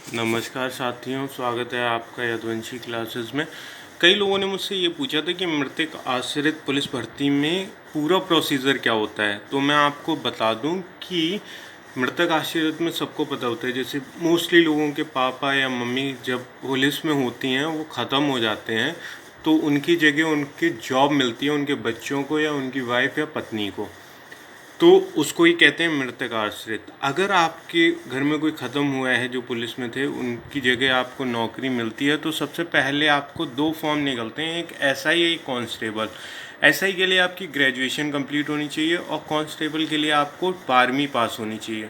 नमस्कार साथियों, स्वागत है आपका यदुवंशी क्लासेस में। कई लोगों ने मुझसे ये पूछा था कि मृतक आश्रित पुलिस भर्ती में पूरा प्रोसीजर क्या होता है। तो मैं आपको बता दूं कि मृतक आश्रित में सबको पता होता है। जैसे मोस्टली लोगों के पापा या मम्मी जब पुलिस में होती हैं, वो ख़त्म हो जाते हैं, तो उनकी जगह उनकी जॉब मिलती है उनके बच्चों को या उनकी वाइफ या पत्नी को, तो उसको ही कहते हैं मृतक आश्रित। अगर आपके घर में कोई ख़त्म हुआ है जो पुलिस में थे, उनकी जगह आपको नौकरी मिलती है, तो सबसे पहले आपको दो फॉर्म निकलते हैं, एक एसआई एक कांस्टेबल। एसआई के लिए आपकी ग्रेजुएशन कंप्लीट होनी चाहिए और कांस्टेबल के लिए आपको 12वीं पास होनी चाहिए।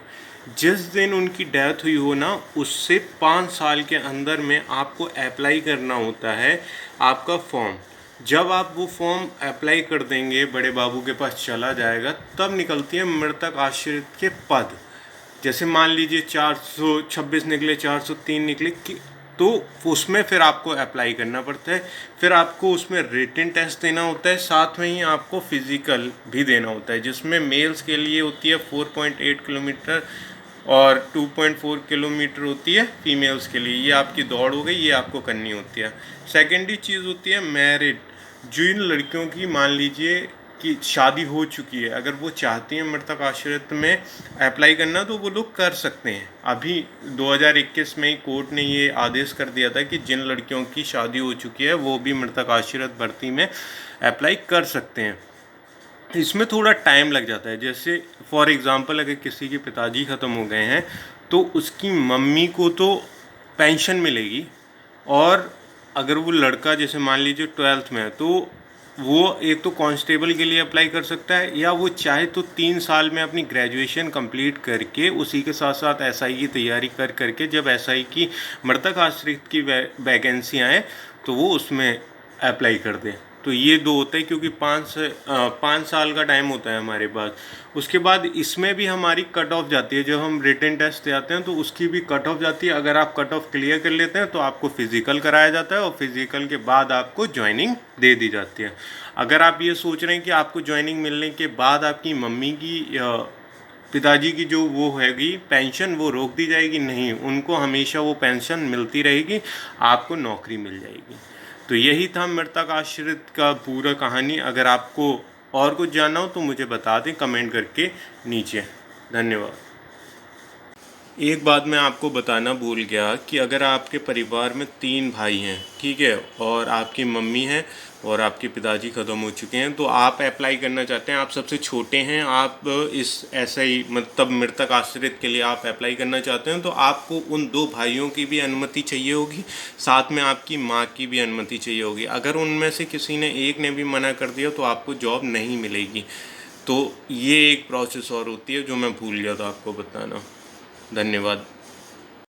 जिस दिन उनकी डेथ हुई हो ना, उससे 5 साल के अंदर में आपको अप्लाई करना होता है आपका फॉर्म। जब आप वो फॉर्म अप्लाई कर देंगे, बड़े बाबू के पास चला जाएगा, तब निकलती है मृतक आश्रित के पद। जैसे मान लीजिए 426 निकले, 403 निकले तो उसमें फिर आपको अप्लाई करना पड़ता है। फिर आपको उसमें रिटन टेस्ट देना होता है, साथ में ही आपको फिज़िकल भी देना होता है, जिसमें मेल्स के लिए होती है 4.8 किलोमीटर और 2.4 किलोमीटर होती है फीमेल्स के लिए। ये आपकी दौड़ हो गई, ये आपको करनी होती है। सेकेंडरी चीज़ होती है मैरिड। जिन लड़कियों की मान लीजिए कि शादी हो चुकी है, अगर वो चाहती हैं मृतक आश्रित में अप्लाई करना, तो वो लोग कर सकते हैं। अभी 2021 में ही कोर्ट ने ये आदेश कर दिया था कि जिन लड़कियों की शादी हो चुकी है वो भी मृतक आश्रित भर्ती में अप्लाई कर सकते हैं। इसमें थोड़ा टाइम लग जाता है। जैसे फॉर एग्ज़ाम्पल, अगर किसी के पिताजी ख़त्म हो गए हैं तो उसकी मम्मी को तो पेंशन मिलेगी, और अगर वो लड़का जैसे मान लीजिए 12th में है, तो वो एक तो कांस्टेबल के लिए अप्लाई कर सकता है, या वो चाहे तो 3 साल में अपनी ग्रेजुएशन कंप्लीट करके उसी के साथ साथ एसआई की तैयारी कर करके, जब एसआई की मृतक आश्रित की वैकेंसी आए तो वो उसमें अप्लाई कर दे। तो ये दो होता है, क्योंकि 5 साल का टाइम होता है हमारे पास। उसके बाद इसमें भी हमारी कट ऑफ जाती है। जब हम रिटन टेस्ट देते हैं तो उसकी भी कट ऑफ जाती है। अगर आप कट ऑफ क्लियर कर लेते हैं तो आपको फिज़िकल कराया जाता है, और फिज़िकल के बाद आपको ज्वाइनिंग दे दी जाती है। अगर आप ये सोच रहे हैं कि आपको ज्वाइनिंग मिलने के बाद आपकी मम्मी की पिताजी की जो वो हैगी पेंशन, वो रोक दी जाएगी, नहीं, उनको हमेशा वो पेंशन मिलती रहेगी, आपको नौकरी मिल जाएगी। तो यही था मृतक आश्रित का पूरा कहानी। अगर आपको और कुछ जानना हो तो मुझे बता दें कमेंट करके नीचे। धन्यवाद। एक बात मैं आपको बताना भूल गया कि अगर आपके परिवार में 3 भाई हैं, ठीक है, और आपकी मम्मी है और आपके पिताजी ख़त्म हो चुके हैं, तो आप अप्लाई करना चाहते हैं, आप सबसे छोटे हैं, आप इस ऐसा ही मतलब मृतक आश्रित के लिए आप अप्लाई करना चाहते हैं, तो आपको उन 2 भाइयों की भी अनुमति चाहिए होगी, साथ में आपकी माँ की भी अनुमति चाहिए होगी। अगर उनमें से किसी ने एक ने भी मना कर दिया तो आपको जॉब नहीं मिलेगी। तो ये एक प्रोसेस और होती है जो मैं भूल गया था आपको बताना। धन्यवाद।